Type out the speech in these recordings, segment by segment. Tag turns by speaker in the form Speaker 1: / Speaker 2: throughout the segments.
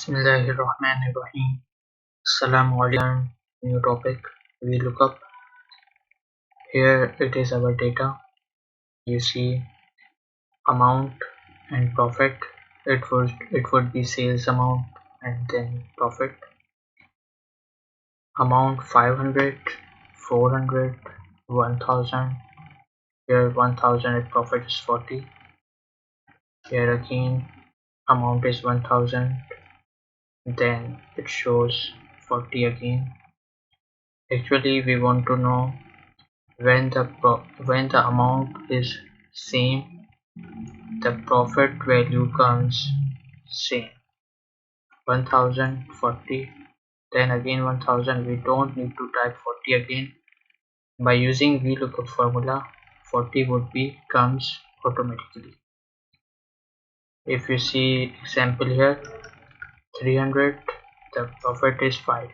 Speaker 1: Bismillahirrahmanirrahim. Assalamu alaikum. New topic. VLOOKUP. Here it is our data. You see amount and profit. It would be sales amount and then profit. Amount 500, 400, 1000. Here 1000 and profit is 40. Here again amount is 1000. Then it shows 40 again. Actually we want to know when the amount is same, the profit value comes same. 1040, then again 1000. We don't need to type 40 again. By using VLOOKUP formula, 40 would be comes automatically. If you see example here, 300, the profit is 5.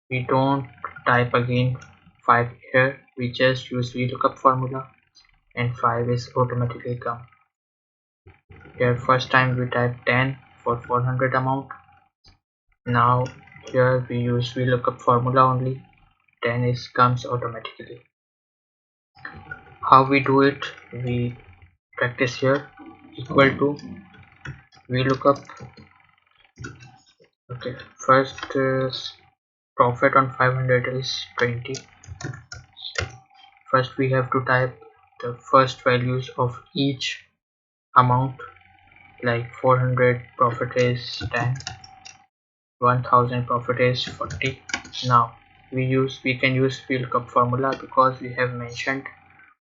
Speaker 1: We don't type again 5 here, we just use VLOOKUP formula and 5 is automatically come. Here first time we type 10 for 400 amount. Now here we use VLOOKUP formula only. 10 is comes automatically. How we do it? We practice here. Equal to VLOOKUP. Okay, first profit on 500 is 20. First we have to type the first values of each amount, like 400 profit is 10, 1000 profit is 40. Now we can use VLOOKUP formula because we have mentioned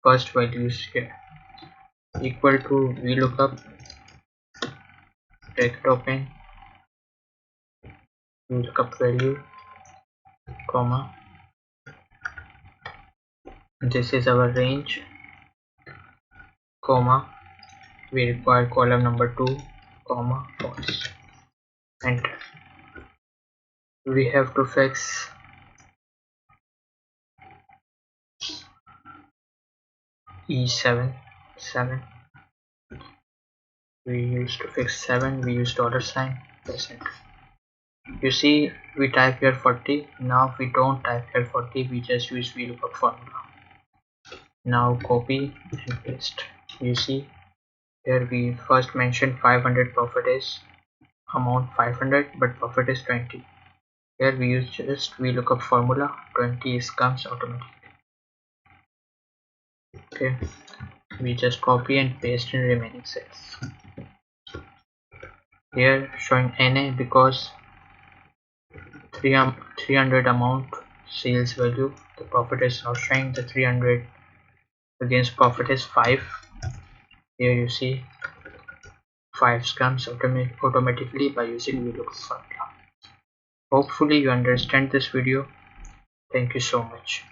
Speaker 1: first values here. Equal to VLOOKUP, bracket open, VLOOKUP value, comma, this is our range, comma, we require column number 2, comma, false. Enter. We have to fix E7, 7. We used to fix 7, we use $sign, press enter. You see we type here 40. Now we don't type here 40, we just use VLOOKUP formula. Now copy and paste. You see here we first mentioned 500 profit is amount 500 but profit is 20. Here we use just VLOOKUP formula, 20 is comes automatically. Okay, we just copy and paste in remaining cells. Here showing NA because 300 amount sales value, the profit is not showing. The 300 against profit is 5. Here you see 5 comes automatically by using VLOOKUP formula. Hopefully you understand this video. Thank you so much.